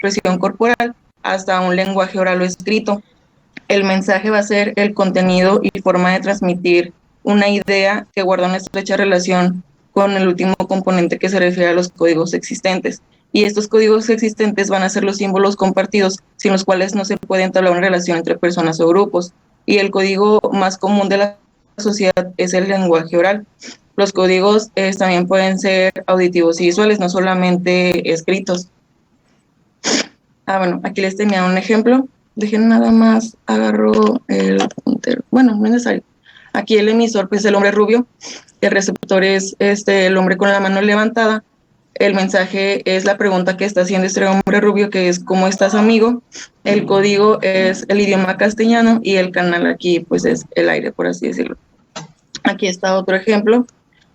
expresión corporal hasta un lenguaje oral o escrito. El mensaje va a ser el contenido y forma de transmitir una idea que guarda una estrecha relación con el último componente que se refiere a los códigos existentes. Y estos códigos existentes van a ser los símbolos compartidos sin los cuales no se puede entablar una relación entre personas o grupos. Y el código más común de la sociedad es el lenguaje oral. Los códigos también pueden ser auditivos y visuales, no solamente escritos. Bueno, aquí les tenía un ejemplo. Dejen nada más, agarro el puntero. Bueno, no es necesario. Aquí el emisor pues, es el hombre rubio, el receptor es el hombre con la mano levantada, el mensaje es la pregunta que está haciendo este hombre rubio, que es ¿cómo estás, amigo? El código es el idioma castellano y el canal aquí pues es el aire, por así decirlo. Aquí está otro ejemplo.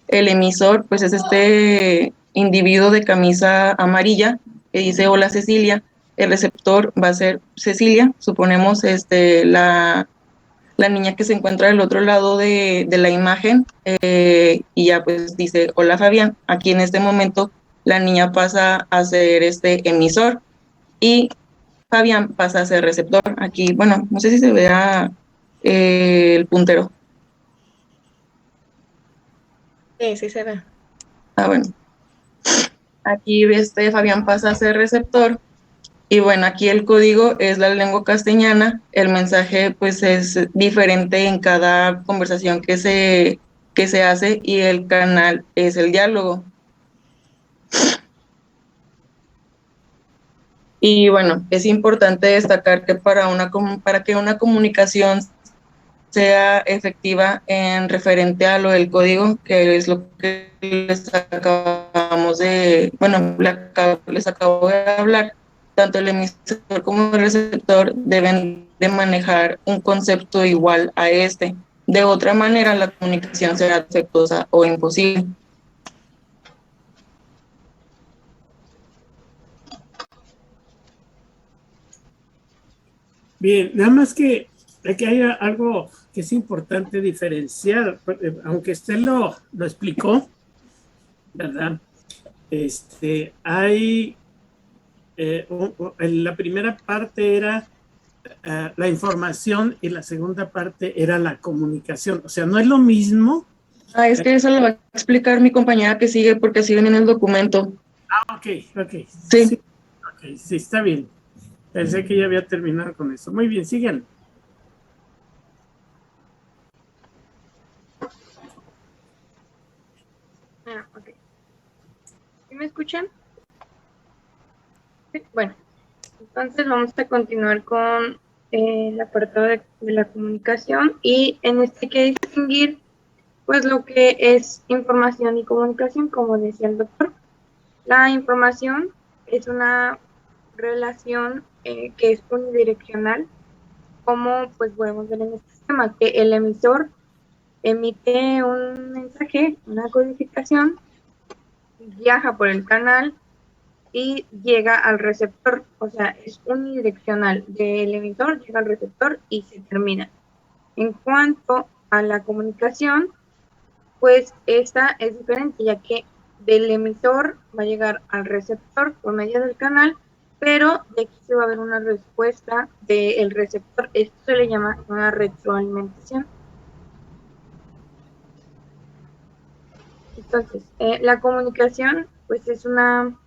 El emisor pues es este individuo de camisa amarilla que dice hola Cecilia. El receptor va a ser Cecilia, suponemos la niña que se encuentra del otro lado de la imagen y ya pues dice hola Fabián. Aquí en este momento la niña pasa a ser este emisor y Fabián pasa a ser receptor. Aquí, bueno, no sé si se vea el puntero. Sí, sí se ve. Bueno. Aquí Fabián pasa a ser receptor. Y bueno, aquí el código es la lengua castellana, el mensaje pues es diferente en cada conversación que se hace y el canal es el diálogo. Y bueno, es importante destacar que para que una comunicación sea efectiva en referente a lo del código, que es lo que les acabamos de, bueno, les acabo de hablar, tanto el emisor como el receptor deben de manejar un concepto igual a este. De otra manera, la comunicación será defectuosa o imposible. Bien, nada más que aquí hay algo que es importante diferenciar, aunque usted lo explicó, ¿verdad? Hay, la primera parte era la información y la segunda parte era la comunicación. O sea, no es lo mismo. Es que eso lo va a explicar mi compañera que sigue porque sigue en el documento. Ok. Sí. Ok, sí, está bien. Pensé que ya había terminado con eso. Muy bien, sigan. Ok. ¿Sí me escuchan? Sí. Bueno, entonces vamos a continuar con el apartado de la comunicación y en este hay que distinguir pues lo que es información y comunicación, como decía el doctor. La información es una relación que es unidireccional, como pues podemos ver en este sistema, que el emisor emite un mensaje, una codificación, viaja por el canal y llega al receptor, o sea, es unidireccional, del emisor llega al receptor y se termina. En cuanto a la comunicación, pues esta es diferente, ya que del emisor va a llegar al receptor por medio del canal, pero de aquí se va a ver una respuesta del receptor. Esto se le llama una retroalimentación. Entonces, la comunicación, pues es una,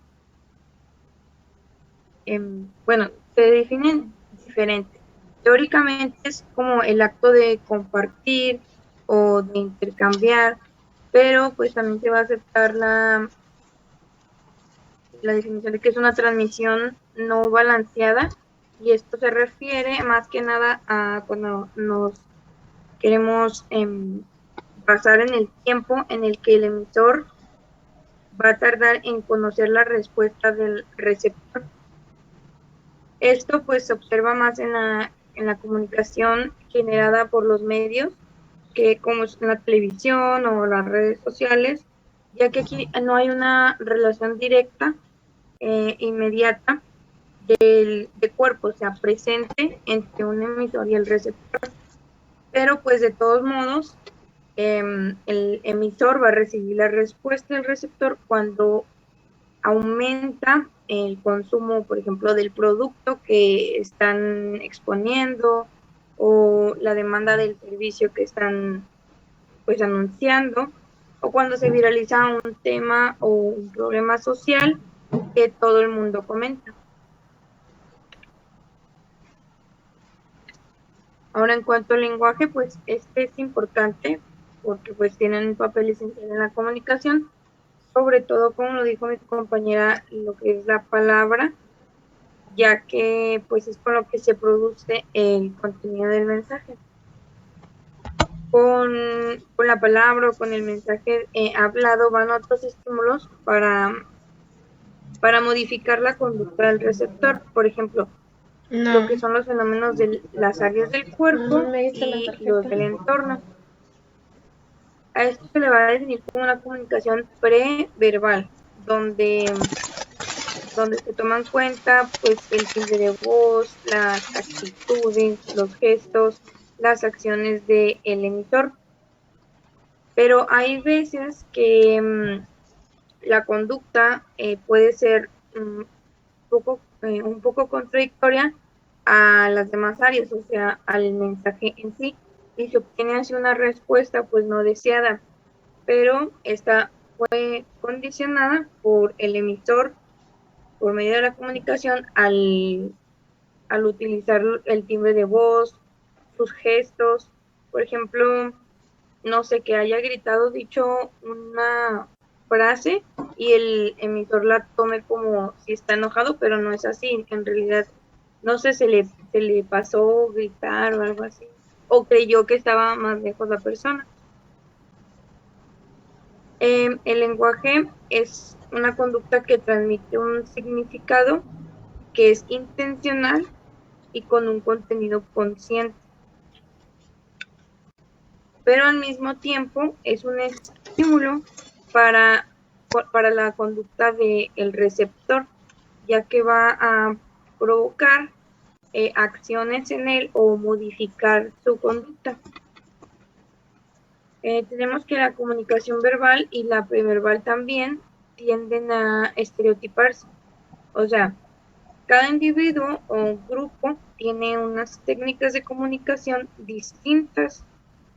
bueno, se definen diferente. Teóricamente es como el acto de compartir o de intercambiar, pero pues también se va a aceptar la definición de que es una transmisión no balanceada, y esto se refiere más que nada a cuando nos queremos basar en el tiempo en el que el emisor va a tardar en conocer la respuesta del receptor. Esto pues se observa más en la comunicación generada por los medios, que como es la televisión o las redes sociales, ya que aquí no hay una relación directa inmediata de cuerpo, o sea, presente entre un emisor y el receptor. Pero pues de todos modos, el emisor va a recibir la respuesta del receptor cuando aumenta el consumo, por ejemplo, del producto que están exponiendo o la demanda del servicio que están pues anunciando, o cuando se viraliza un tema o un problema social que todo el mundo comenta. Ahora, en cuanto al lenguaje, pues este es importante porque pues tienen un papel esencial en la comunicación, sobre todo, como lo dijo mi compañera, lo que es la palabra, ya que pues es con lo que se produce el contenido del mensaje. Con la palabra o con el mensaje hablado van otros estímulos para modificar la conducta del receptor. Por ejemplo, lo que son los fenómenos de las áreas del cuerpo y los del entorno. A esto se le va a definir como una comunicación preverbal, donde se toman en cuenta pues el timbre de voz, las actitudes, los gestos, las acciones del emisor. Pero hay veces que la conducta puede ser un poco contradictoria a las demás áreas, o sea, al mensaje en sí, y se obtiene así una respuesta pues no deseada, pero esta fue condicionada por el emisor por medio de la comunicación al utilizar el timbre de voz, sus gestos, por ejemplo, no sé, que haya gritado, dicho una frase y el emisor la tome como si está enojado, pero no es así, en realidad, no sé, se le pasó gritar o algo así, o creyó que estaba más lejos la persona. El lenguaje es una conducta que transmite un significado que es intencional y con un contenido consciente, pero al mismo tiempo es un estímulo para la conducta del receptor, ya que va a provocar acciones en él o modificar su conducta. Tenemos que la comunicación verbal y la preverbal también tienden a estereotiparse. O sea, cada individuo o grupo tiene unas técnicas de comunicación distintas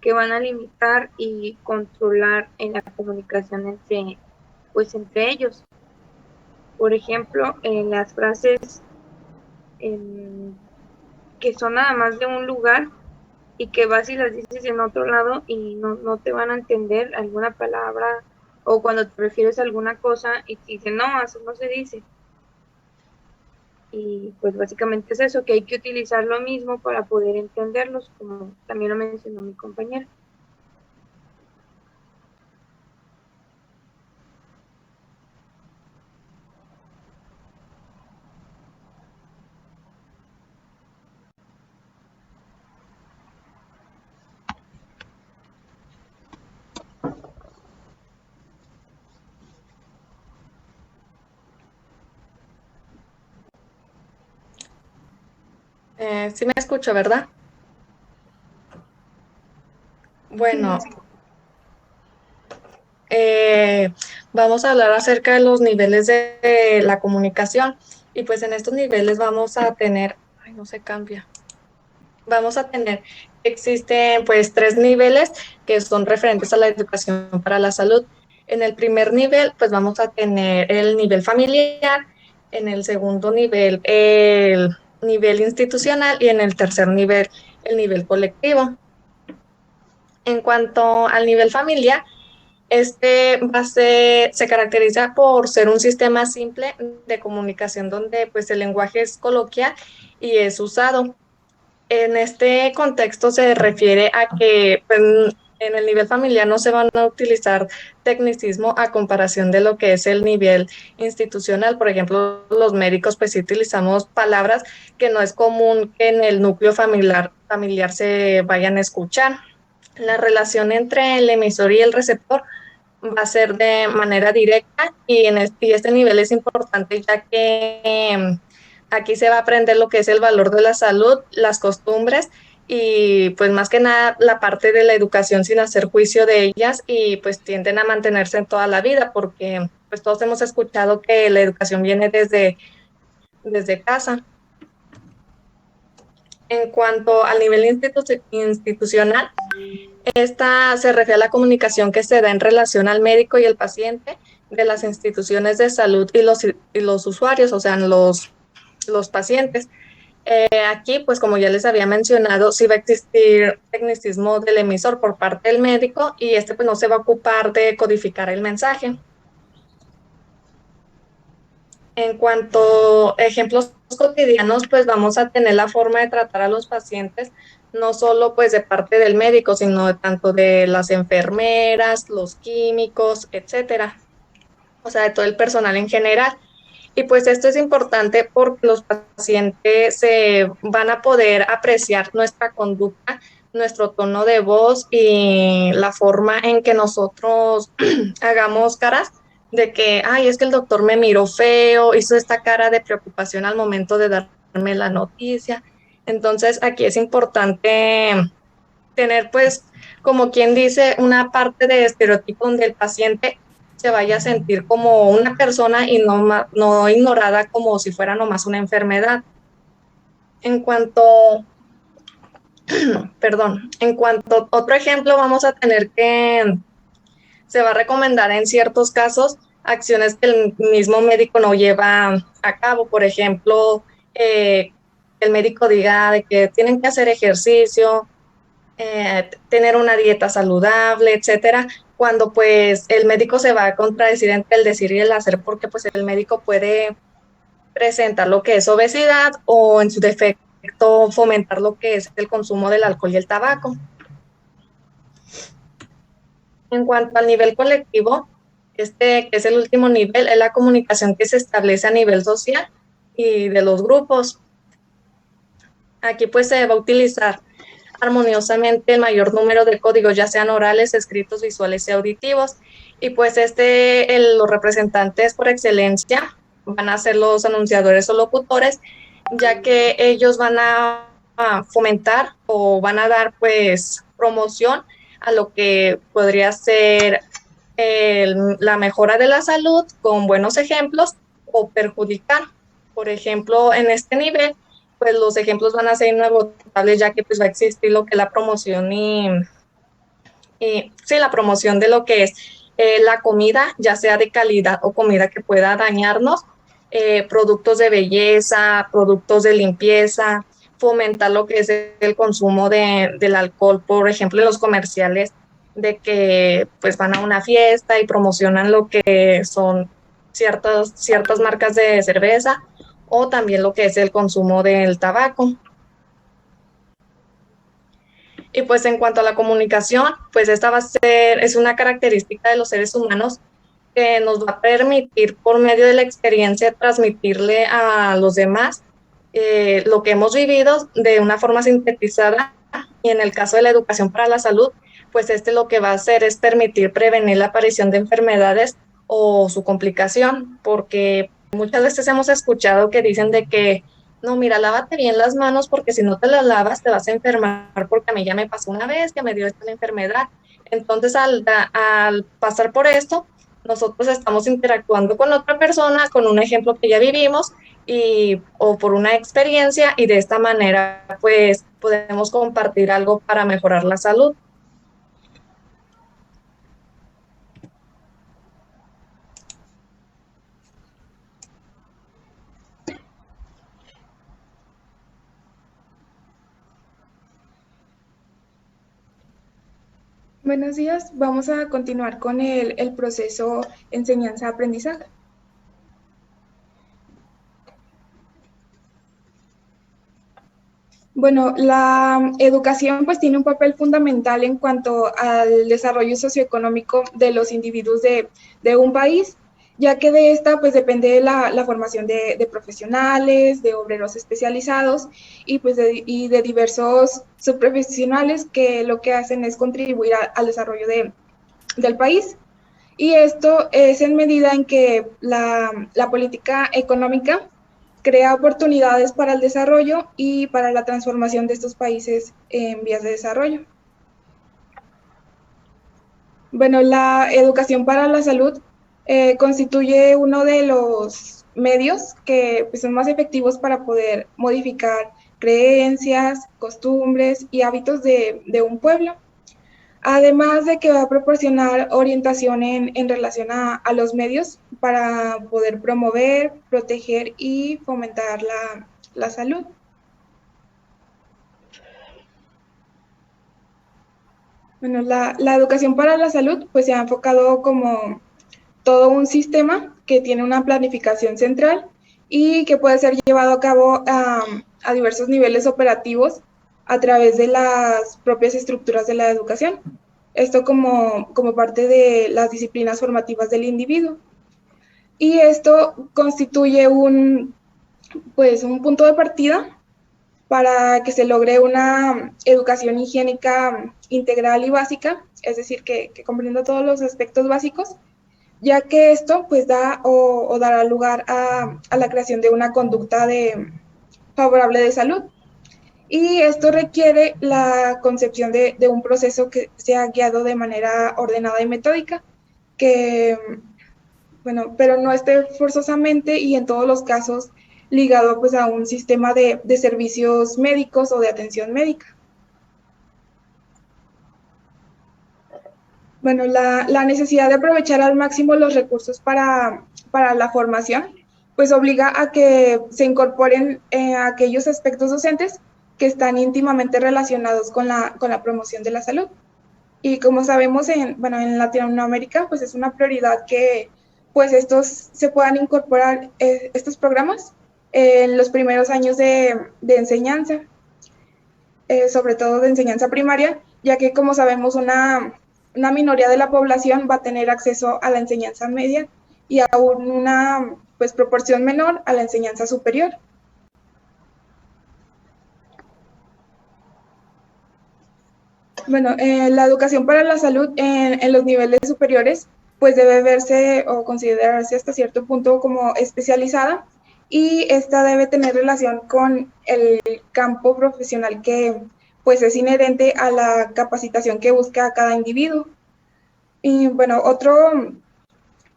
que van a limitar y controlar en la comunicación entre ellos. Por ejemplo, en las frases que son nada más de un lugar y que vas y las dices en otro lado y no te van a entender alguna palabra, o cuando te refieres a alguna cosa y te dicen, no, eso no se dice. Y pues básicamente es eso, que hay que utilizar lo mismo para poder entenderlos, como también lo mencionó mi compañera. Sí me escucho, ¿verdad? Bueno, vamos a hablar acerca de los niveles de la comunicación y pues en estos niveles vamos a tener, ay, no se cambia, vamos a tener, existen pues 3 niveles que son referentes a la educación para la salud. En el primer nivel pues vamos a tener el nivel familiar, en el segundo nivel el nivel institucional y en el tercer nivel el nivel colectivo. En cuanto al nivel familiar, se caracteriza por ser un sistema simple de comunicación donde pues el lenguaje es coloquial y es usado. En este contexto se refiere a que pues, en el nivel familiar no se van a utilizar tecnicismo a comparación de lo que es el nivel institucional. Por ejemplo, los médicos pues sí utilizamos palabras que no es común que en el núcleo familiar se vayan a escuchar. La relación entre el emisor y el receptor va a ser de manera directa y este nivel es importante ya que aquí se va a aprender lo que es el valor de la salud, las costumbres y pues más que nada la parte de la educación sin hacer juicio de ellas y pues tienden a mantenerse en toda la vida porque pues todos hemos escuchado que la educación viene desde casa. En cuanto al nivel institucional, esta se refiere a la comunicación que se da en relación al médico y el paciente de las instituciones de salud y los usuarios, o sea, los pacientes. Aquí, pues como ya les había mencionado, sí va a existir tecnicismo del emisor por parte del médico y pues no se va a ocupar de codificar el mensaje. En cuanto a ejemplos cotidianos, pues vamos a tener la forma de tratar a los pacientes, no solo pues de parte del médico, sino tanto de las enfermeras, los químicos, etcétera. O sea, de todo el personal en general. Y pues esto es importante porque los pacientes se van a poder apreciar nuestra conducta, nuestro tono de voz y la forma en que nosotros hagamos caras de que, ay, es que el doctor me miró feo, hizo esta cara de preocupación al momento de darme la noticia. Entonces, aquí es importante tener, pues, como quien dice, una parte de estereotipo donde el paciente se vaya a sentir como una persona y no ignorada como si fuera nomás una enfermedad. En cuanto, en cuanto a otro ejemplo, vamos a tener que se va a recomendar en ciertos casos acciones que el mismo médico no lleva a cabo. Por ejemplo, el médico diga de que tienen que hacer ejercicio, tener una dieta saludable, etcétera, cuando pues el médico se va a contradecir entre el decir y el hacer, porque pues el médico puede presentar lo que es obesidad o en su defecto fomentar lo que es el consumo del alcohol y el tabaco. En cuanto al nivel colectivo, que es el último nivel, es la comunicación que se establece a nivel social y de los grupos. Aquí pues se va a utilizar armoniosamente el mayor número de códigos, ya sean orales, escritos, visuales y auditivos. Y pues los representantes por excelencia van a ser los anunciadores o locutores, ya que ellos van a fomentar o van a dar pues promoción a lo que podría ser la mejora de la salud con buenos ejemplos o perjudicar. Por ejemplo, en este nivel, pues los ejemplos van a ser inagotables, ya que pues va a existir lo que es la promoción y sí, la promoción de lo que es la comida, ya sea de calidad o comida que pueda dañarnos, productos de belleza, productos de limpieza, fomentar lo que es el consumo del alcohol, por ejemplo, en los comerciales de que pues van a una fiesta y promocionan lo que son ciertas marcas de cerveza o también lo que es el consumo del tabaco. Y pues en cuanto a la comunicación, pues esta es una característica de los seres humanos que nos va a permitir por medio de la experiencia transmitirle a los demás lo que hemos vivido de una forma sintetizada. Y en el caso de la educación para la salud, pues lo que va a hacer es permitir prevenir la aparición de enfermedades o su complicación, porque muchas veces hemos escuchado que dicen de que no, mira, lávate bien las manos porque si no te las lavas te vas a enfermar, porque a mí ya me pasó una vez que me dio esta enfermedad. Entonces, al pasar por esto, nosotros estamos interactuando con otra persona, con un ejemplo que ya vivimos o por una experiencia, y de esta manera pues podemos compartir algo para mejorar la salud. Buenos días, vamos a continuar con el proceso enseñanza-aprendizaje. Bueno, la educación pues tiene un papel fundamental en cuanto al desarrollo socioeconómico de los individuos de un país, ya que de esta pues depende la formación de profesionales, de obreros especializados y pues de diversos subprofesionales que lo que hacen es contribuir al desarrollo del país. Y esto es en medida en que la política económica crea oportunidades para el desarrollo y para la transformación de estos países en vías de desarrollo. Bueno, la educación para la salud constituye uno de los medios que pues, son más efectivos para poder modificar creencias, costumbres y hábitos de un pueblo. Además de que va a proporcionar orientación en relación a los medios para poder promover, proteger y fomentar la salud. Bueno, la educación para la salud pues se ha enfocado como todo un sistema que tiene una planificación central y que puede ser llevado a cabo a diversos niveles operativos a través de las propias estructuras de la educación. Esto como parte de las disciplinas formativas del individuo. Y esto constituye un punto de partida para que se logre una educación higiénica integral y básica, es decir, que comprenda todos los aspectos básicos, ya que esto pues da o dará lugar a la creación de una conducta favorable de salud. Y esto requiere la concepción de un proceso que sea guiado de manera ordenada y metódica, pero no esté forzosamente y en todos los casos ligado pues a un sistema de servicios médicos o de atención médica. Bueno, la necesidad de aprovechar al máximo los recursos para la formación, pues obliga a que se incorporen aquellos aspectos docentes que están íntimamente relacionados con la promoción de la salud. Y como sabemos, en Latinoamérica, pues es una prioridad que pues estos se puedan incorporar, estos programas, en los primeros años de enseñanza, sobre todo de enseñanza primaria, ya que como sabemos una minoría de la población va a tener acceso a la enseñanza media y aún una pues proporción menor a la enseñanza superior. Bueno, la educación para la salud en los niveles superiores pues debe verse o considerarse hasta cierto punto como especializada, y esta debe tener relación con el campo profesional que pues es inherente a la capacitación que busca cada individuo. Y bueno, otro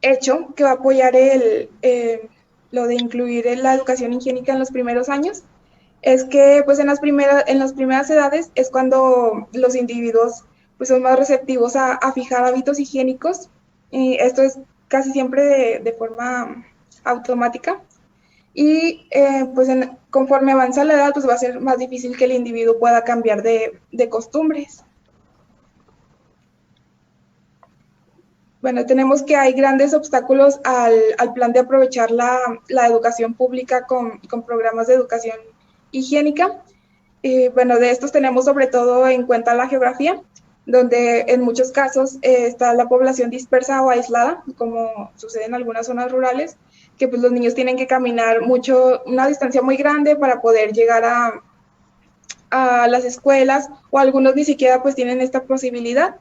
hecho que va a apoyar lo de incluir la educación higiénica en los primeros años es que pues en las primeras edades es cuando los individuos pues son más receptivos a fijar hábitos higiénicos, y esto es casi siempre de forma automática, y conforme avanza la edad pues va a ser más difícil que el individuo pueda cambiar de costumbres. Bueno, tenemos que hay grandes obstáculos al plan de aprovechar la educación pública con programas de educación higiénica. De estos tenemos sobre todo en cuenta la geografía, donde en muchos casos está la población dispersa o aislada, como sucede en algunas zonas rurales, que pues los niños tienen que caminar una distancia muy grande para poder llegar a las escuelas, o algunos ni siquiera pues tienen esta posibilidad.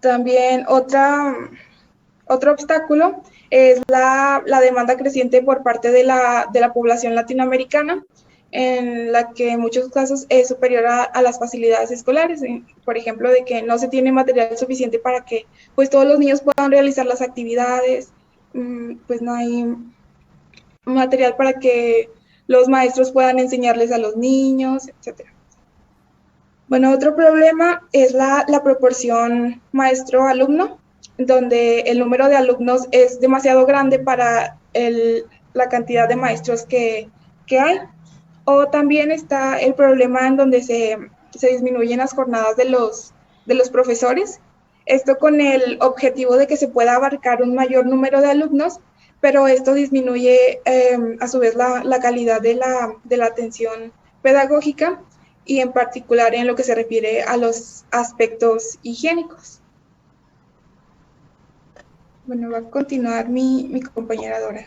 También otro obstáculo es la demanda creciente por parte de la población latinoamericana, en la que en muchos casos es superior a las facilidades escolares, por ejemplo, de que no se tiene material suficiente para que pues todos los niños puedan realizar las actividades, pues no hay material para que los maestros puedan enseñarles a los niños, etcétera. Bueno, otro problema es la proporción maestro-alumno, donde el número de alumnos es demasiado grande para la cantidad de maestros que hay. O también está el problema en donde se disminuyen las jornadas de los profesores, esto con el objetivo de que se pueda abarcar un mayor número de alumnos, pero esto disminuye a su vez la calidad de la atención pedagógica, y en particular en lo que se refiere a los aspectos higiénicos. Bueno, va a continuar mi compañera Dora.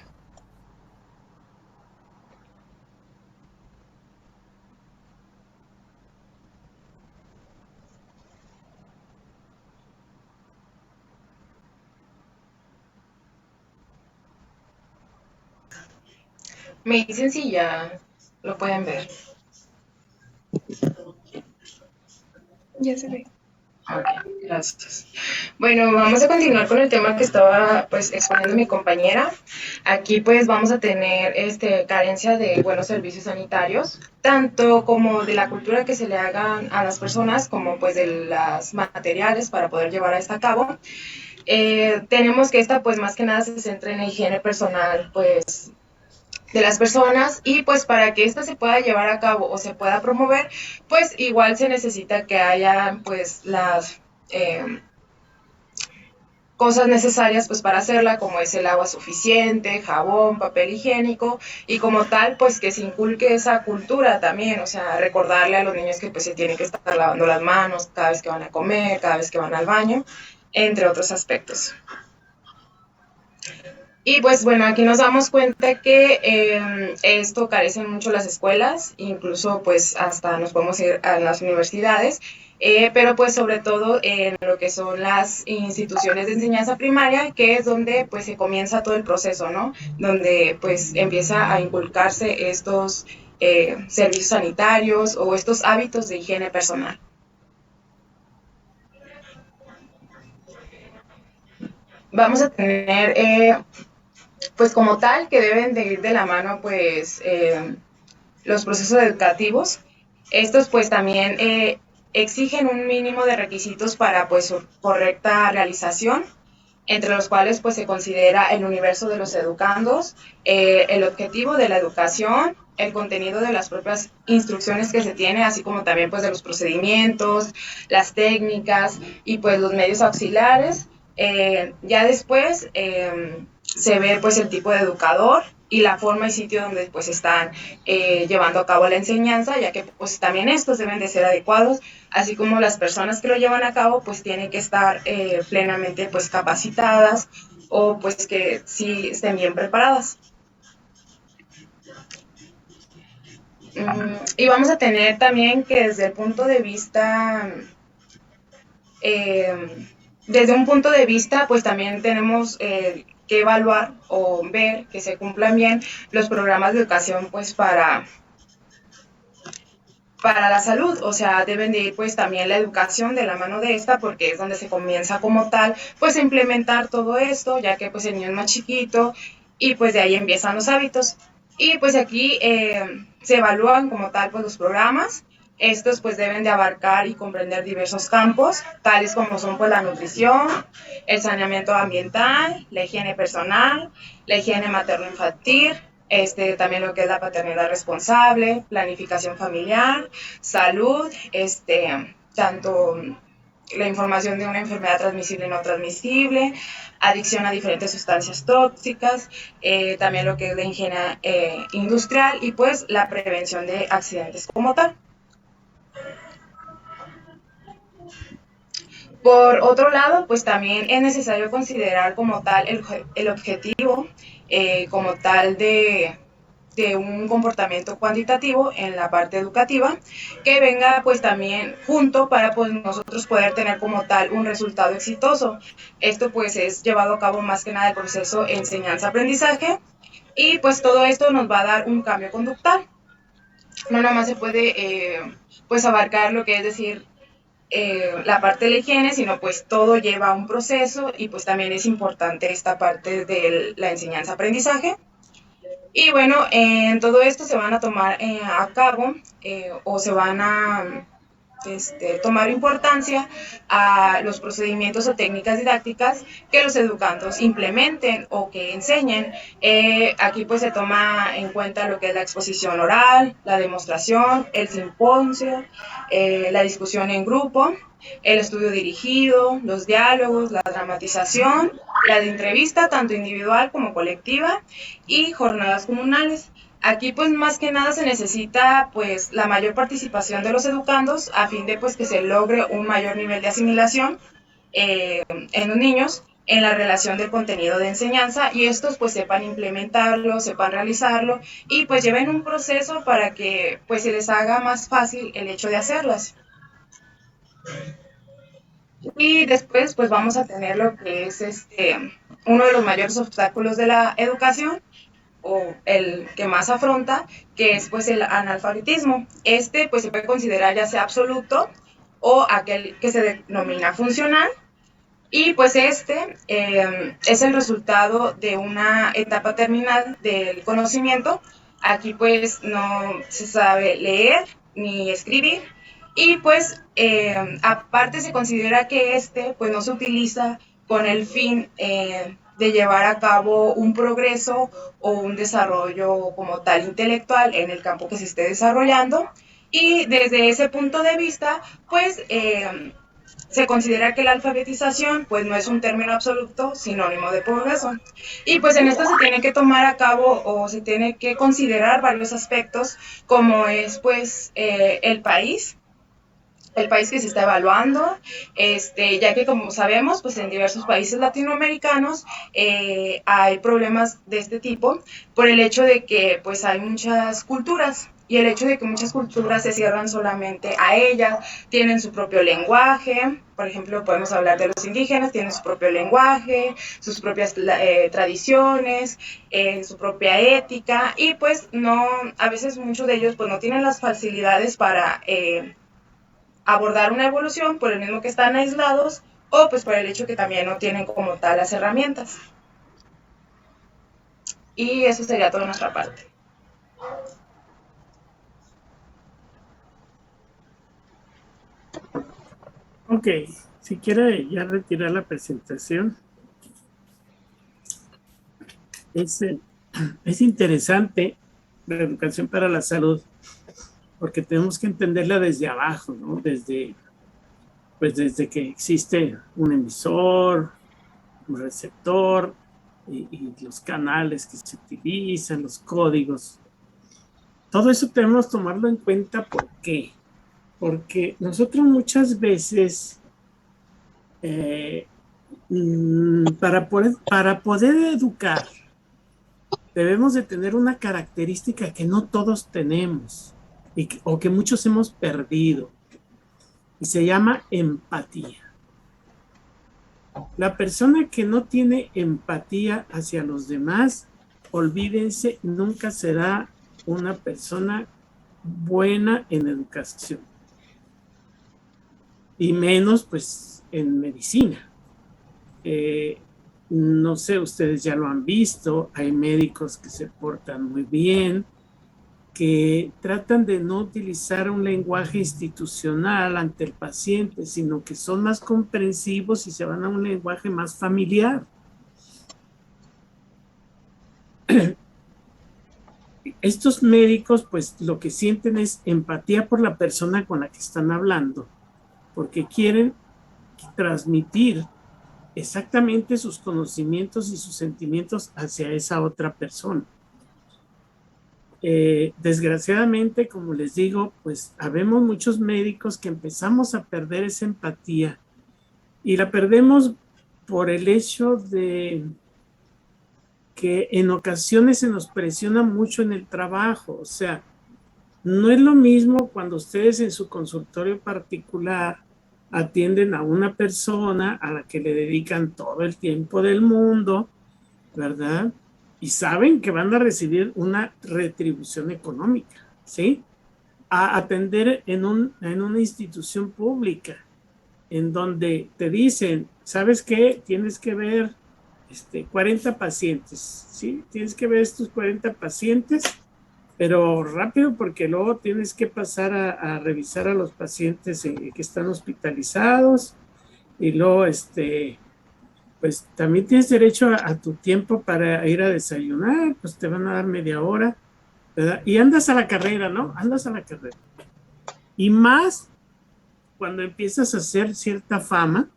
Me dicen si ya lo pueden ver. Ya se ve. Ok, gracias. Bueno, vamos a continuar con el tema que estaba pues exponiendo mi compañera. Aquí pues vamos a tener carencia de buenos servicios sanitarios, tanto como de la cultura que se le hagan a las personas, como pues de las materiales para poder llevar a esta a cabo. Tenemos que esta pues más que nada se centra en la higiene personal pues de las personas, y pues para que esta se pueda llevar a cabo o se pueda promover, pues igual se necesita que haya pues las cosas necesarias pues para hacerla, como es el agua suficiente, jabón, papel higiénico, y como tal pues que se inculque esa cultura también, o sea, recordarle a los niños que pues se tienen que estar lavando las manos cada vez que van a comer, cada vez que van al baño, entre otros aspectos. Y pues bueno, aquí nos damos cuenta que esto carecen mucho las escuelas, incluso pues hasta nos podemos ir a las universidades, pero pues sobre todo en lo que son las instituciones de enseñanza primaria, que es donde pues se comienza todo el proceso, ¿no? Donde pues empieza a inculcarse estos servicios sanitarios o estos hábitos de higiene personal. Vamos a tener pues como tal que deben de ir de la mano pues los procesos educativos. Estos pues también exigen un mínimo de requisitos para pues su correcta realización, entre los cuales pues se considera el universo de los educandos, el objetivo de la educación, el contenido de las propias instrucciones que se tiene, así como también pues de los procedimientos, las técnicas y pues los medios auxiliares. Ya después se ve pues el tipo de educador y la forma y sitio donde pues están llevando a cabo la enseñanza, ya que pues también estos deben de ser adecuados, así como las personas que lo llevan a cabo pues tienen que estar plenamente pues capacitadas o pues que sí estén bien preparadas. Y vamos a tener también que desde el punto de vista desde un punto de vista, pues también tenemos que evaluar o ver que se cumplan bien los programas de educación pues para la salud, o sea, deben de ir pues también la educación de la mano de esta, porque es donde se comienza como tal pues a implementar todo esto, ya que pues el niño es más chiquito y pues de ahí empiezan los hábitos. Y pues aquí se evalúan como tal pues los programas. Estos pues deben de abarcar y comprender diversos campos, tales como son pues la nutrición, el saneamiento ambiental, la higiene personal, la higiene materno-infantil, también lo que es la paternidad responsable, planificación familiar, salud, tanto la información de una enfermedad transmisible y no transmisible, adicción a diferentes sustancias tóxicas, también lo que es la higiene industrial y pues la prevención de accidentes como tal. Por otro lado, pues también es necesario considerar como tal el objetivo como tal de un comportamiento cuantitativo en la parte educativa, que venga pues también junto para pues nosotros poder tener como tal un resultado exitoso. Esto pues es llevado a cabo más que nada el proceso enseñanza-aprendizaje, y pues todo esto nos va a dar un cambio conductual. No nada más se puede pues abarcar lo que es decir la parte de la higiene, sino pues todo lleva un proceso, y pues también es importante esta parte de la enseñanza-aprendizaje. Y bueno, en todo esto se van a tomar a cabo o se van a tomar importancia a los procedimientos o técnicas didácticas que los educandos implementen o que enseñen. Aquí pues se toma en cuenta lo que es la exposición oral, la demostración, el simposio, la discusión en grupo, el estudio dirigido, los diálogos, la dramatización, la de entrevista tanto individual como colectiva, y jornadas comunales. Aquí pues más que nada se necesita pues la mayor participación de los educandos a fin de pues que se logre un mayor nivel de asimilación en los niños en la relación del contenido de enseñanza, y estos pues sepan implementarlo, sepan realizarlo y pues lleven un proceso para que pues se les haga más fácil el hecho de hacerlas. Y después pues vamos a tener lo que es uno de los mayores obstáculos de la educación, o el que más afronta, que es pues el analfabetismo. Pues se puede considerar ya sea absoluto o aquel que se denomina funcional. Y pues este es el resultado de una etapa terminal del conocimiento. Aquí pues no se sabe leer ni escribir, y pues aparte se considera que este pues no se utiliza con el fin de llevar a cabo un progreso o un desarrollo como tal intelectual en el campo que se esté desarrollando. Y desde ese punto de vista pues se considera que la alfabetización pues no es un término absoluto sinónimo de progreso. Y pues en esto se tiene que tomar a cabo o se tiene que considerar varios aspectos, como es pues el país que se está evaluando, ya que como sabemos, pues en diversos países latinoamericanos hay problemas de este tipo por el hecho de que pues hay muchas culturas, y el hecho de que muchas culturas se cierran solamente a ellas, tienen su propio lenguaje. Por ejemplo, podemos hablar de los indígenas, tienen su propio lenguaje, sus propias tradiciones, su propia ética, y pues no, a veces muchos de ellos pues no tienen las facilidades para abordar una evolución por el mismo que están aislados, o pues por el hecho que también no tienen como tal las herramientas. Y eso sería toda nuestra parte. Ok, si quiere ya retirar la presentación. Es interesante la educación para la salud, porque tenemos que entenderla desde abajo, ¿no? Desde que existe un emisor, un receptor, y los canales que se utilizan, los códigos. Todo eso tenemos que tomarlo en cuenta. ¿Por qué? Porque nosotros muchas veces, para poder educar, debemos de tener una característica que no todos tenemos o que muchos hemos perdido, y se llama empatía. La persona que no tiene empatía hacia los demás, olvídense, nunca será una persona buena en educación, y menos pues en medicina. No sé, ustedes ya lo han visto, hay médicos que se portan muy bien, que tratan de no utilizar un lenguaje institucional ante el paciente, sino que son más comprensivos y se van a un lenguaje más familiar. Estos médicos pues lo que sienten es empatía por la persona con la que están hablando, porque quieren transmitir exactamente sus conocimientos y sus sentimientos hacia esa otra persona. Desgraciadamente, como les digo, pues habemos muchos médicos que empezamos a perder esa empatía, y la perdemos por el hecho de que en ocasiones se nos presiona mucho en el trabajo. O sea, no es lo mismo cuando ustedes en su consultorio particular atienden a una persona a la que le dedican todo el tiempo del mundo, ¿verdad? Y saben que van a recibir una retribución económica, ¿sí? A atender en una institución pública, en donde te dicen, ¿sabes qué? Tienes que ver 40 pacientes, ¿sí? Tienes que ver estos 40 pacientes, pero rápido, porque luego tienes que pasar a revisar a los pacientes que están hospitalizados, y luego pues también tienes derecho a tu tiempo para ir a desayunar, pues te van a dar media hora, ¿verdad? Y andas a la carrera, ¿no? Andas a la carrera. Y más cuando empiezas a hacer cierta fama,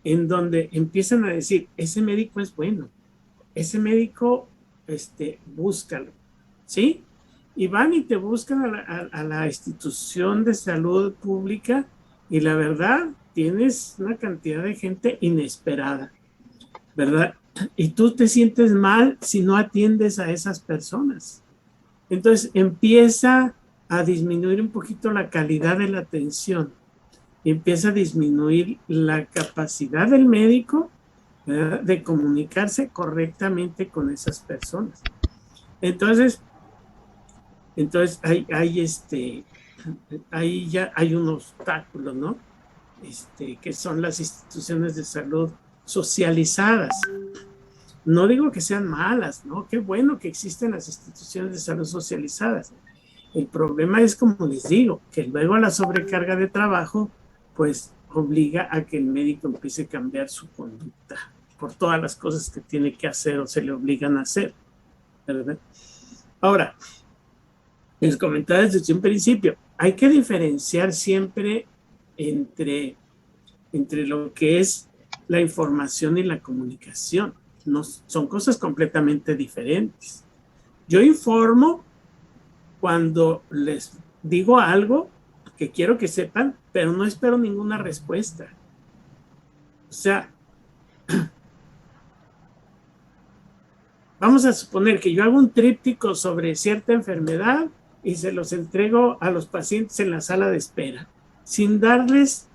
en donde empiezan a decir, ese médico es bueno, ese médico, búscalo, ¿sí? Y van y te buscan a la institución de salud pública, y la verdad, tienes una cantidad de gente inesperada, ¿verdad? Y tú te sientes mal si no atiendes a esas personas. Entonces empieza a disminuir un poquito la calidad de la atención, y empieza a disminuir la capacidad del médico, ¿verdad?, de comunicarse correctamente con esas personas. Entonces hay ahí ya hay un obstáculo, ¿no? Que son las instituciones de salud socializadas. No digo que sean malas, ¿no? Qué bueno que existen las instituciones de salud socializadas. El problema es, como les digo, que luego la sobrecarga de trabajo, pues obliga a que el médico empiece a cambiar su conducta por todas las cosas que tiene que hacer o se le obligan a hacer, ¿verdad? Ahora, les comentaba desde un principio, hay que diferenciar siempre entre lo que es la información y la comunicación. No, son cosas completamente diferentes. Yo informo cuando les digo algo que quiero que sepan, pero no espero ninguna respuesta. O sea, vamos a suponer que yo hago un tríptico sobre cierta enfermedad y se los entrego a los pacientes en la sala de espera, sin darles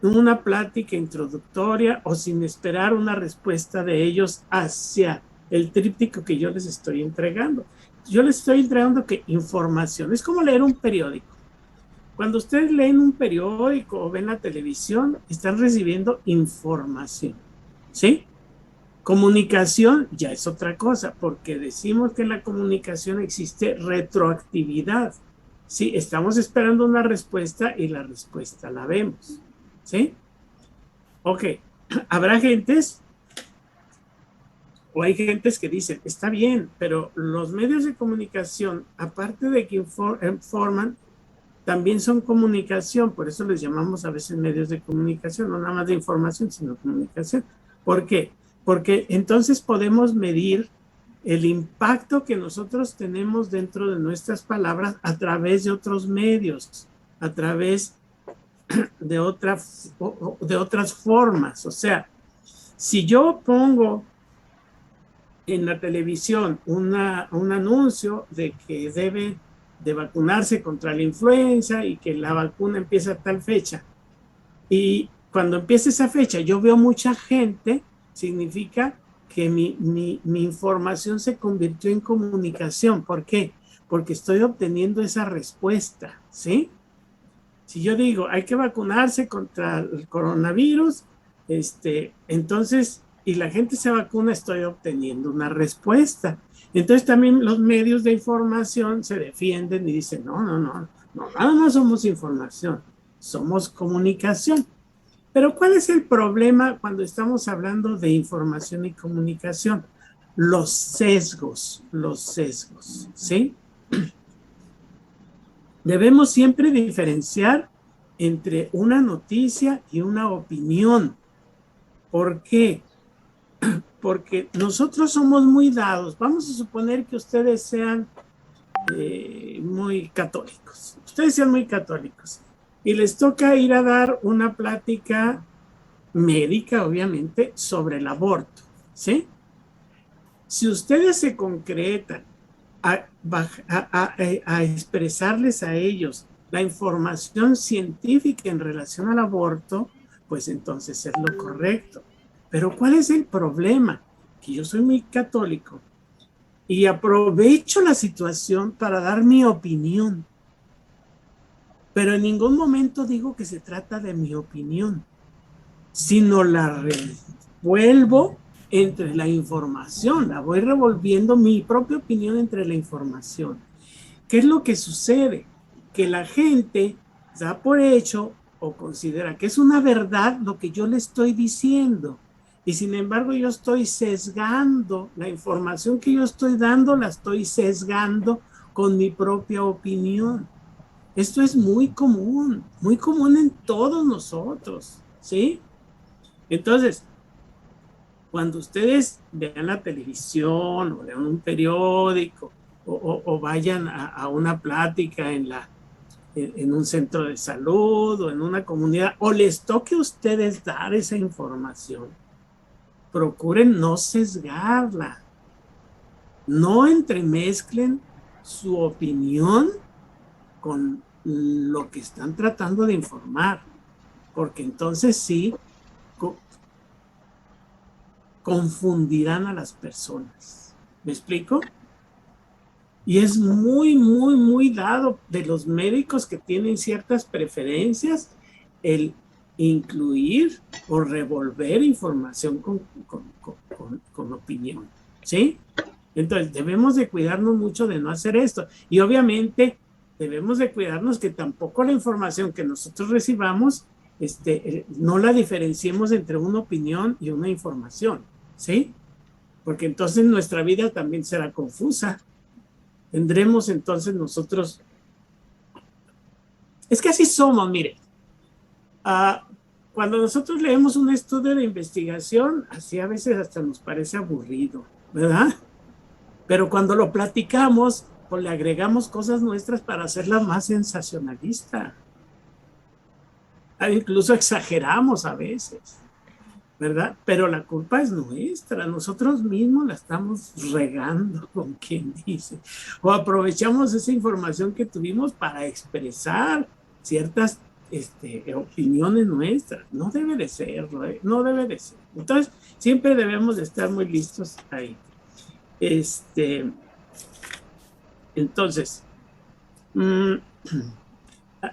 una plática introductoria o sin esperar una respuesta de ellos hacia el tríptico que yo les estoy entregando. Yo les estoy entregando que información. Es como leer un periódico. Cuando ustedes leen un periódico o ven la televisión, están recibiendo información, ¿sí? Comunicación ya es otra cosa, porque decimos que en la comunicación existe retroactividad. Sí, estamos esperando una respuesta y la respuesta la vemos, ¿sí? Ok, habrá gentes o hay gentes que dicen, está bien, pero los medios de comunicación, aparte de que informan, también son comunicación, por eso les llamamos a veces medios de comunicación, no nada más de información, sino comunicación. ¿Por qué? Porque entonces podemos medir el impacto que nosotros tenemos dentro de nuestras palabras a través de otros medios, a través de otras formas. O sea, si yo pongo en la televisión un anuncio de que debe de vacunarse contra la influenza y que la vacuna empieza a tal fecha, y cuando empieza esa fecha yo veo mucha gente, significa que mi información se convirtió en comunicación. ¿Por qué? Porque estoy obteniendo esa respuesta, ¿sí? Si yo digo, hay que vacunarse contra el coronavirus, entonces, y la gente se vacuna, estoy obteniendo una respuesta. Entonces también los medios de información se defienden y dicen, no, nada más somos información, somos comunicación. Pero ¿cuál es el problema cuando estamos hablando de información y comunicación? Los sesgos, ¿sí? Debemos siempre diferenciar entre una noticia y una opinión. ¿Por qué? Porque nosotros somos muy dados. Vamos a suponer que ustedes sean muy católicos. Ustedes sean muy católicos. Y les toca ir a dar una plática médica, obviamente, sobre el aborto, ¿sí? Si ustedes se concretan a expresarles a ellos la información científica en relación al aborto, pues entonces es lo correcto. Pero ¿cuál es el problema? Que yo soy muy católico y aprovecho la situación para dar mi opinión. Pero en ningún momento digo que se trata de mi opinión, sino la revuelvo entre la información, la voy revolviendo mi propia opinión entre la información. ¿Qué es lo que sucede? Que la gente da por hecho o considera que es una verdad lo que yo le estoy diciendo. Y sin embargo yo estoy sesgando la información que yo estoy dando, la estoy sesgando con mi propia opinión. Esto es muy común en todos nosotros, ¿sí? Entonces, cuando ustedes vean la televisión o vean un periódico o vayan a una plática en un centro de salud o en una comunidad, o les toque a ustedes dar esa información, procuren no sesgarla, no entremezclen su opinión con lo que están tratando de informar, porque entonces sí confundirán a las personas. ¿Me explico? Y es muy, muy, muy dado de los médicos que tienen ciertas preferencias el incluir o revolver información con opinión, ¿sí? Entonces, debemos de cuidarnos mucho de no hacer esto. Y obviamente, debemos de cuidarnos que tampoco la información que nosotros recibamos, no la diferenciemos entre una opinión y una información, ¿sí? Porque entonces nuestra vida también será confusa. Tendremos entonces nosotros... Es que así somos, mire. Cuando nosotros leemos un estudio de investigación, así a veces hasta nos parece aburrido, ¿verdad? Pero cuando lo platicamos, pues le agregamos cosas nuestras para hacerla más sensacionalista. Incluso exageramos a veces, ¿verdad? Pero la culpa es nuestra, nosotros mismos la estamos regando, con quien dice, o aprovechamos esa información que tuvimos para expresar ciertas opiniones nuestras. No debe de serlo, no debe de ser. Entonces, siempre debemos de estar muy listos ahí. Entonces,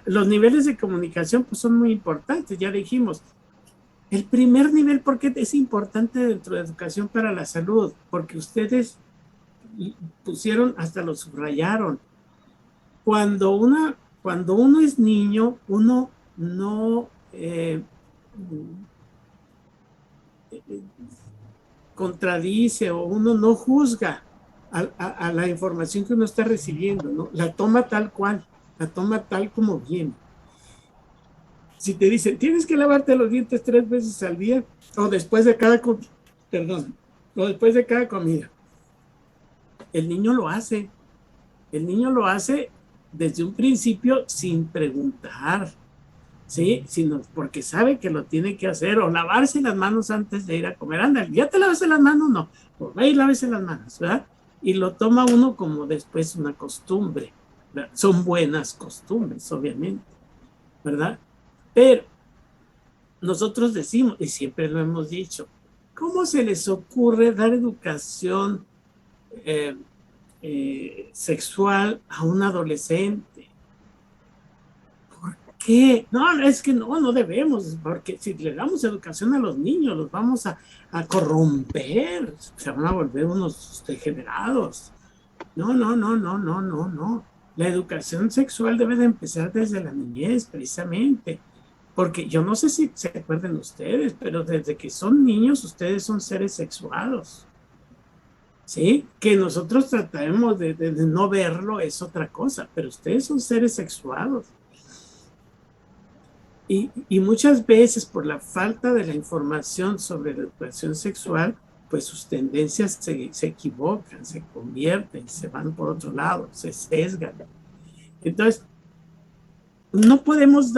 los niveles de comunicación pues son muy importantes, ya dijimos. El primer nivel, ¿por qué es importante dentro de educación para la salud? Porque ustedes pusieron, hasta lo subrayaron. Cuando uno es niño, uno no contradice o uno no juzga a la información que uno está recibiendo, ¿no? La toma tal cual, la toma tal como viene. Si te dicen, tienes que lavarte los dientes 3 veces al día o después de cada comida, el niño lo hace. El niño lo hace desde un principio sin preguntar, ¿sí? Sino porque sabe que lo tiene que hacer, o lavarse las manos antes de ir a comer. Anda, ¿ya te lavaste las manos? No, pues va y lávese las manos, ¿verdad? Y lo toma uno como después una costumbre, ¿verdad? Son buenas costumbres, obviamente, ¿verdad? Pero nosotros decimos, y siempre lo hemos dicho, ¿cómo se les ocurre dar educación sexual a un adolescente? ¿Por qué? No, es que no debemos, porque si le damos educación a los niños, los vamos a corromper, se van a volver unos degenerados. No. La educación sexual debe de empezar desde la niñez, precisamente. Porque yo no sé si se acuerdan ustedes, pero desde que son niños, ustedes son seres sexuados. ¿Sí? Que nosotros tratemos de no verlo es otra cosa, pero ustedes son seres sexuados. Y muchas veces por la falta de la información sobre la educación sexual, pues sus tendencias se equivocan, se convierten, se van por otro lado, se sesgan. Entonces, no podemos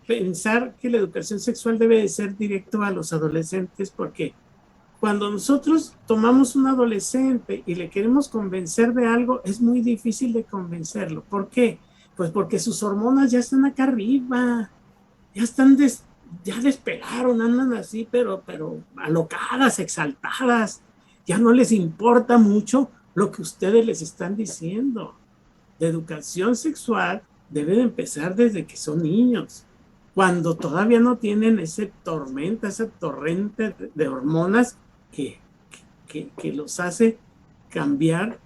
pensar que la educación sexual debe de ser directo a los adolescentes, porque cuando nosotros tomamos un adolescente y le queremos convencer de algo, es muy difícil de convencerlo. ¿Por qué? Pues porque sus hormonas ya están acá arriba, ya despegaron, andan así, pero alocadas, exaltadas. Ya no les importa mucho lo que ustedes les están diciendo. La educación sexual debe de empezar desde que son niños, cuando todavía no tienen ese torrente de hormonas que los hace cambiar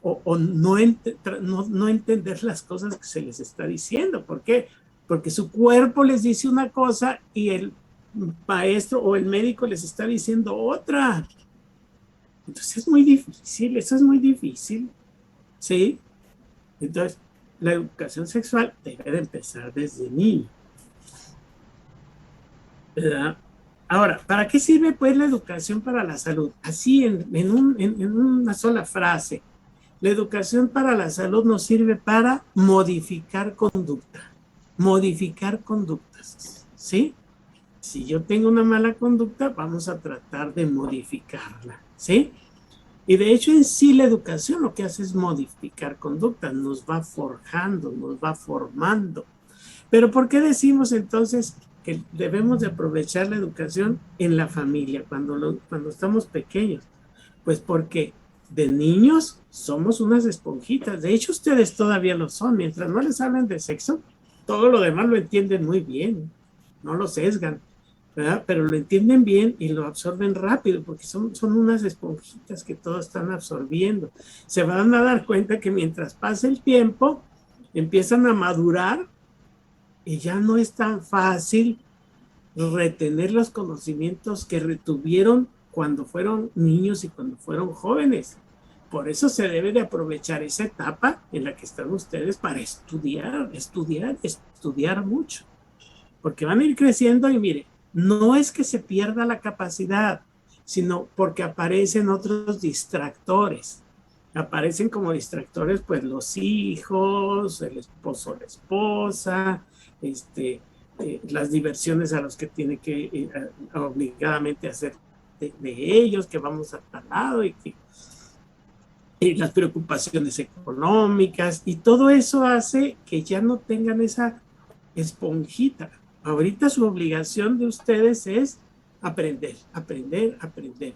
o no entender las cosas que se les está diciendo. ¿Por qué? Porque su cuerpo les dice una cosa y el maestro o el médico les está diciendo otra. Entonces es muy difícil, eso es muy difícil, ¿sí? Entonces, la educación sexual debe de empezar desde niño, ¿verdad? Ahora, ¿para qué sirve pues la educación para la salud? Así en una sola frase. La educación para la salud nos sirve para modificar conducta. Modificar conductas, ¿sí? Si yo tengo una mala conducta, vamos a tratar de modificarla, ¿sí? Y de hecho en sí la educación lo que hace es modificar conductas, nos va forjando, nos va formando. Pero ¿por qué decimos entonces que debemos de aprovechar la educación en la familia cuando estamos pequeños? Pues porque de niños somos unas esponjitas. De hecho, ustedes todavía lo son. Mientras no les hablen de sexo, todo lo demás lo entienden muy bien. No lo sesgan, ¿verdad? Pero lo entienden bien y lo absorben rápido porque son unas esponjitas que todo están absorbiendo. Se van a dar cuenta que mientras pasa el tiempo, empiezan a madurar y ya no es tan fácil retener los conocimientos que retuvieron cuando fueron niños y cuando fueron jóvenes. Por eso se debe de aprovechar esa etapa en la que están ustedes para estudiar mucho. Porque van a ir creciendo y mire, no es que se pierda la capacidad, sino porque aparecen otros distractores. Aparecen como distractores pues los hijos, el esposo o la esposa, las diversiones a los que tiene que obligadamente hacer de ellos, que vamos a tal lado y las preocupaciones económicas y todo eso hace que ya no tengan esa esponjita. Ahorita su obligación de ustedes es aprender.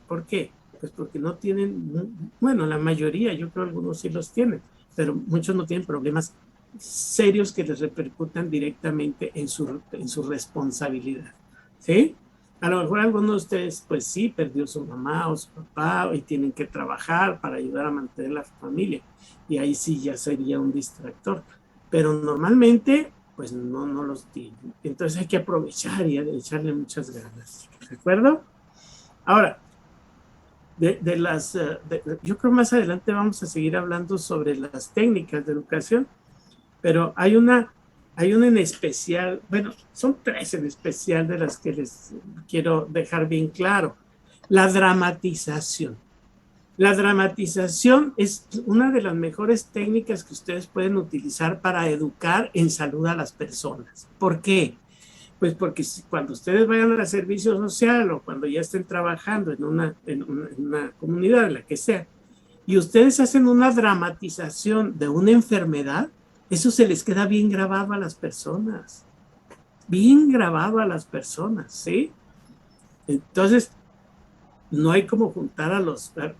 ¿Por qué? Pues porque no tienen, bueno, la mayoría, yo creo que algunos sí los tienen, pero muchos no tienen problemas serios que les repercutan directamente en su responsabilidad, ¿sí? A lo mejor algunos de ustedes, pues sí, perdió su mamá o su papá y tienen que trabajar para ayudar a mantener la familia, y ahí sí ya sería un distractor, pero normalmente, pues no los tienen. Entonces hay que aprovechar y echarle muchas ganas, ¿de acuerdo? Ahora, yo creo más adelante vamos a seguir hablando sobre las técnicas de educación, pero hay una en especial, bueno, son 3 en especial de las que les quiero dejar bien claro. La dramatización. La dramatización es una de las mejores técnicas que ustedes pueden utilizar para educar en salud a las personas. ¿Por qué? Pues porque cuando ustedes vayan al servicio social o cuando ya estén trabajando en una comunidad, en la que sea, y ustedes hacen una dramatización de una enfermedad, eso se les queda bien grabado a las personas. Bien grabado a las personas, ¿sí? Entonces, no hay como juntar a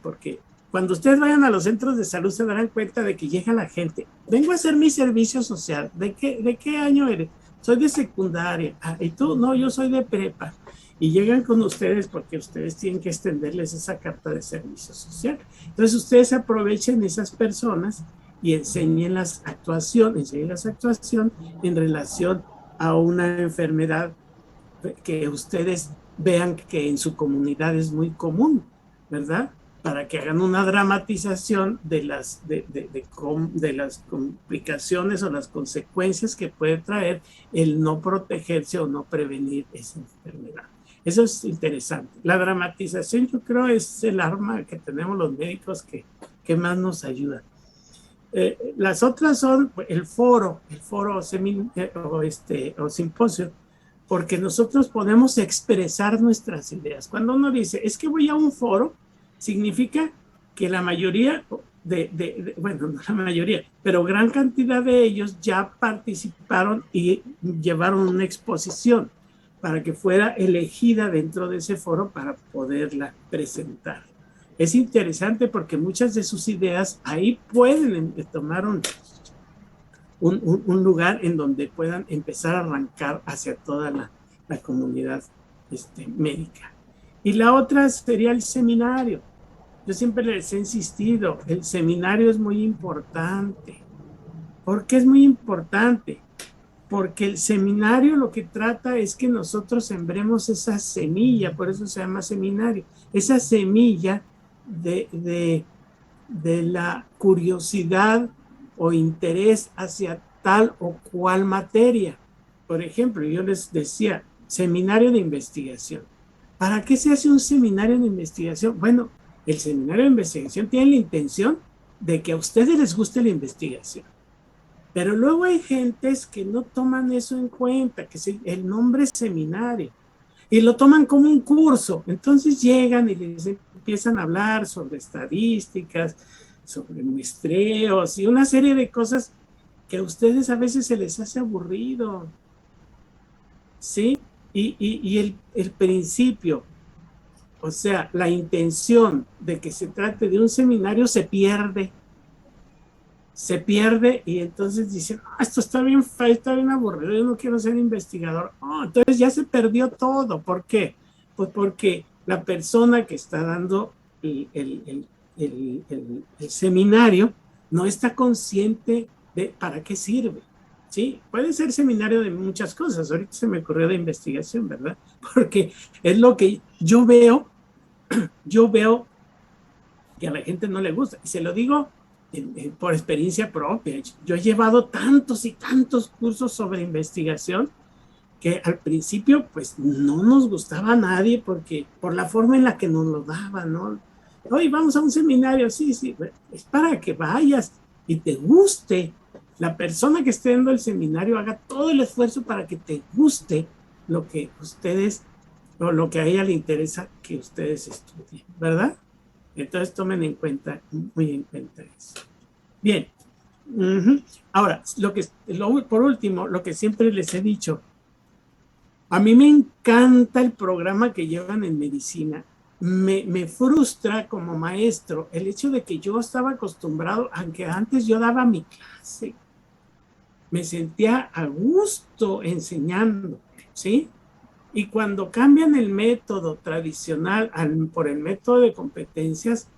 porque cuando ustedes vayan a los centros de salud se darán cuenta de que llega la gente. Vengo a hacer mi servicio social. ¿De qué año eres? Soy de secundaria. ¿Y tú? No, yo soy de prepa. Y llegan con ustedes porque ustedes tienen que extenderles esa carta de servicio social. Entonces, ustedes aprovechen esas personas y enseñen la actuación en relación a una enfermedad que ustedes vean que en su comunidad es muy común, ¿verdad? Para que hagan una dramatización de las complicaciones o las consecuencias que puede traer el no protegerse o no prevenir esa enfermedad. Eso es interesante. La dramatización, yo creo, es el arma que tenemos los médicos que más nos ayuda. Las otras son el foro o simposio, porque nosotros podemos expresar nuestras ideas. Cuando uno dice, es que voy a un foro, significa que la mayoría, bueno, no la mayoría, pero gran cantidad de ellos ya participaron y llevaron una exposición para que fuera elegida dentro de ese foro para poderla presentar. Es interesante porque muchas de sus ideas ahí pueden tomar un lugar en donde puedan empezar a arrancar hacia toda la comunidad médica. Y la otra sería el seminario. Yo siempre les he insistido, el seminario es muy importante. ¿Por qué es muy importante? Porque el seminario lo que trata es que nosotros sembremos esa semilla, por eso se llama seminario, esa semilla de la curiosidad o interés hacia tal o cual materia. Por ejemplo, yo les decía, seminario de investigación. ¿Para qué se hace un seminario de investigación? Bueno, el seminario de investigación tiene la intención de que a ustedes les guste la investigación. Pero luego hay gentes que no toman eso en cuenta, que el nombre es seminario, y lo toman como un curso. Entonces llegan y les empiezan a hablar sobre estadísticas, sobre muestreos y una serie de cosas que a ustedes a veces se les hace aburrido, ¿sí? Y el principio O sea, la intención de que se trate de un seminario se pierde y entonces dicen, esto está bien feo, está bien aburrido, yo no quiero ser investigador. Entonces ya se perdió todo. ¿Por qué? Pues porque la persona que está dando el seminario no está consciente de para qué sirve. ¿Sí? Puede ser seminario de muchas cosas. Ahorita se me ocurrió de investigación, ¿verdad? Porque es lo que yo veo que a la gente no le gusta. Y se lo digo por experiencia propia. Yo he llevado tantos y tantos cursos sobre investigación que al principio pues no nos gustaba a nadie porque por la forma en la que nos lo daban, ¿no? Oye, vamos a un seminario, sí, es para que vayas y te guste. La persona que esté dando el seminario haga todo el esfuerzo para que te guste lo que ustedes, o lo que a ella le interesa que ustedes estudien, ¿verdad? Entonces tomen en cuenta, muy en cuenta eso. Bien. Ahora, por último, lo que siempre les he dicho, a mí me encanta el programa que llevan en medicina. Me frustra como maestro el hecho de que yo estaba acostumbrado, aunque antes yo daba mi clase, me sentía a gusto enseñando, ¿sí? Y cuando cambian el método tradicional por el método de competencias,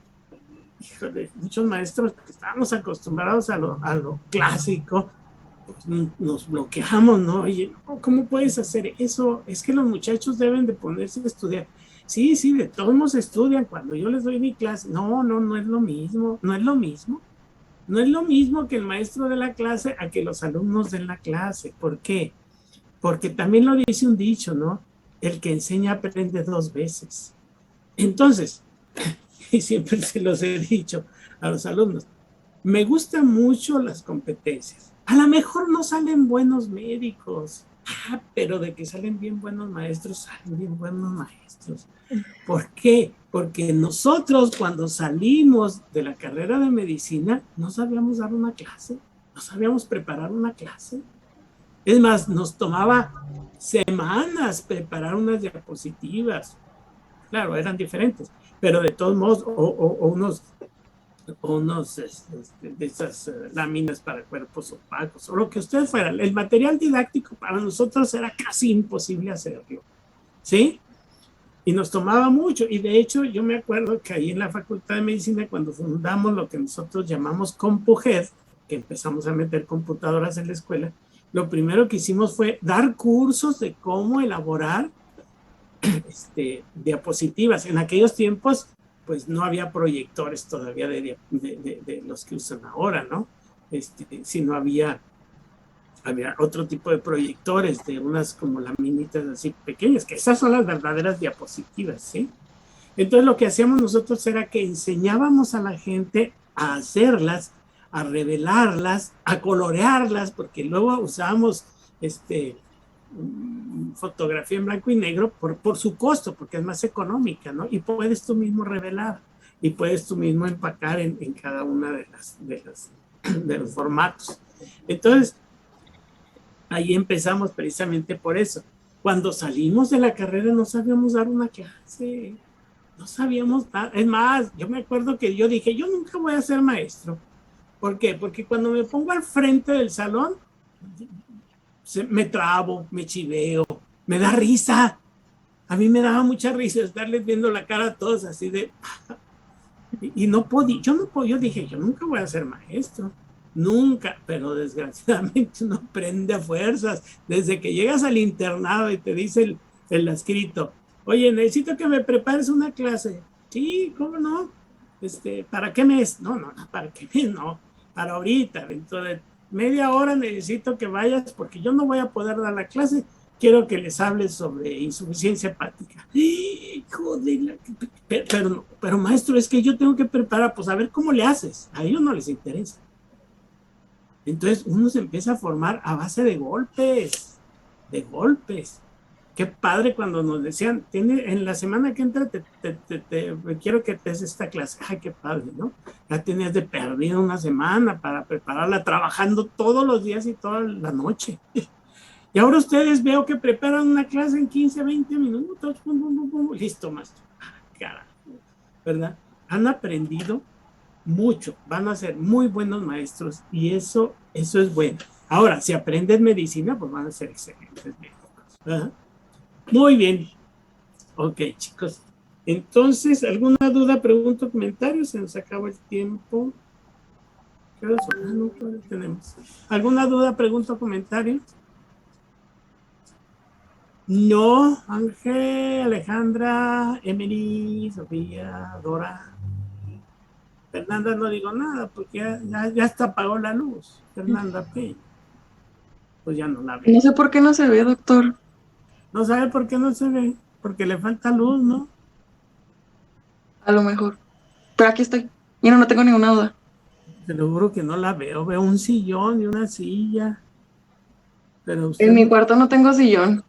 híjole, muchos maestros que estábamos acostumbrados a lo clásico, pues nos bloqueamos, ¿no? Oye, ¿cómo puedes hacer eso? Es que los muchachos deben de ponerse a estudiar. Sí, de todos modos estudian cuando yo les doy mi clase. No es lo mismo, no es lo mismo. No es lo mismo que el maestro de la clase a que los alumnos de la clase. ¿Por qué? Porque también lo dice un dicho, ¿no? El que enseña aprende 2 veces. Entonces, y siempre se los he dicho a los alumnos, me gustan mucho las competencias. A lo mejor no salen buenos médicos, pero de que salen bien buenos maestros, salen bien buenos maestros. ¿Por qué? Porque nosotros cuando salimos de la carrera de medicina no sabíamos dar una clase, no sabíamos preparar una clase. Es más, nos tomaba semanas preparar unas diapositivas. Claro, eran diferentes, pero de todos modos, o unos de esas láminas para cuerpos opacos, o lo que ustedes fueran. El material didáctico para nosotros era casi imposible hacerlo, ¿sí? Y nos tomaba mucho, y de hecho yo me acuerdo que ahí en la Facultad de Medicina, cuando fundamos lo que nosotros llamamos CompuGed, que empezamos a meter computadoras en la escuela, lo primero que hicimos fue dar cursos de cómo elaborar diapositivas. En aquellos tiempos pues no había proyectores todavía de los que usan ahora, ¿no? Sino había otro tipo de proyectores, de unas como laminitas así pequeñas, que esas son las verdaderas diapositivas, ¿sí? Entonces lo que hacíamos nosotros era que enseñábamos a la gente a hacerlas, a revelarlas, a colorearlas, porque luego usábamos fotografía en blanco y negro por su costo, porque es más económica, ¿no? Y puedes tú mismo revelar y puedes tú mismo empacar en cada una de los formatos. Entonces, ahí empezamos precisamente por eso. Cuando salimos de la carrera no sabíamos dar una clase, no sabíamos dar. Es más, yo me acuerdo que yo dije, yo nunca voy a ser maestro. ¿Por qué? Porque cuando me pongo al frente del salón, me trabo, me chiveo, me da risa. A mí me daba mucha risa estarles viendo la cara a todos así de... Y no podía, yo dije, yo nunca voy a ser maestro, nunca, pero desgraciadamente uno aprende a fuerzas. Desde que llegas al internado y te dice el adscrito, oye, necesito que me prepares una clase. Sí, ¿cómo no? ¿Para qué mes? No, ¿para qué mes? No, para ahorita, dentro de media hora necesito que vayas porque yo no voy a poder dar la clase. Quiero que les hables sobre insuficiencia hepática. Joder, pero maestro, es que yo tengo que preparar, pues a ver cómo le haces. A ellos no les interesa. Entonces uno se empieza a formar a base de golpes. Qué padre cuando nos decían, en la semana que entra quiero que te des esta clase. Ay, qué padre, ¿no? Ya tenías de perdido una semana para prepararla, trabajando todos los días y toda la noche. Y ahora ustedes veo que preparan una clase en 15, 20 minutos. Listo, maestro. carajo, ¿verdad? Han aprendido mucho, van a ser muy buenos maestros y eso es bueno. Ahora, si aprenden medicina, pues van a ser excelentes médicos, ¿verdad? Muy bien. Ok, chicos. Entonces, ¿alguna duda, pregunta, comentario? Se nos acabó el tiempo. ¿Qué horas son? Ah, no, todavía tenemos. ¿Alguna duda, pregunta, comentario? No, Ángel, Alejandra, Emily, Sofía, Dora. Fernanda no digo nada porque ya hasta apagó la luz. Fernanda P. Pues ya no la ve. No sé por qué no se ve, doctor. No sabe por qué no se ve. Porque le falta luz, ¿no? A lo mejor. Pero aquí estoy. Y no tengo ninguna duda. Te lo juro que no la veo. Veo un sillón y una silla. Pero usted En mi no... cuarto no tengo sillón.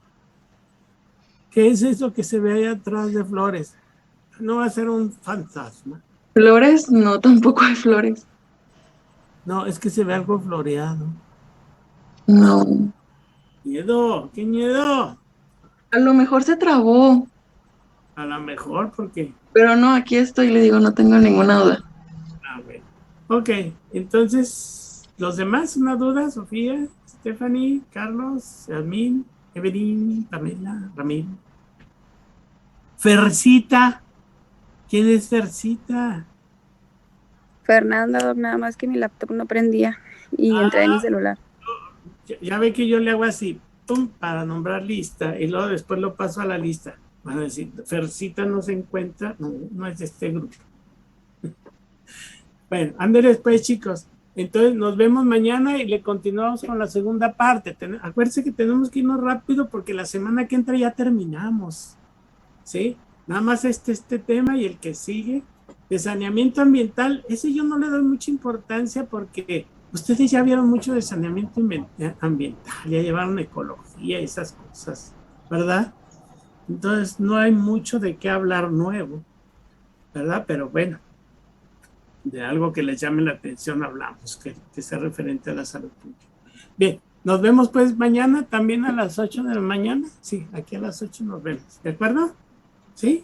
¿Qué es eso que se ve ahí atrás de flores? No va a ser un fantasma. Flores, no, tampoco hay flores. No, es que se ve algo floreado. No. Miedo, qué miedo. A lo mejor se trabó. A lo mejor porque... Pero no, aquí estoy, le digo, no tengo ninguna duda. Ah, bueno. Ok, entonces, ¿los demás una duda? Sofía, Stephanie, Carlos, Yasmín, Evelyn, Pamela, Ramiro. Fercita. ¿Quién es Fercita? Fernanda, nada más que mi laptop no prendía y entré en mi celular. Ya ve que yo le hago así, pum, para nombrar lista y luego después lo paso a la lista. Van a decir, Fercita no se encuentra, no es de este grupo. Bueno, ándale pues, chicos. Entonces nos vemos mañana y le continuamos con la segunda parte. Acuérdense que tenemos que irnos rápido porque la semana que entra ya terminamos. ¿Sí? Nada más este tema y el que sigue de saneamiento ambiental, ese yo no le doy mucha importancia porque ustedes ya vieron mucho de saneamiento ambiental, ya llevaron ecología y esas cosas, ¿verdad? Entonces no hay mucho de qué hablar nuevo, ¿verdad? Pero bueno, de algo que les llame la atención hablamos, que sea referente a la salud pública. Bien, nos vemos pues mañana también a las 8 de la mañana. Sí, aquí a las 8 nos vemos, ¿de acuerdo? ¿Sí?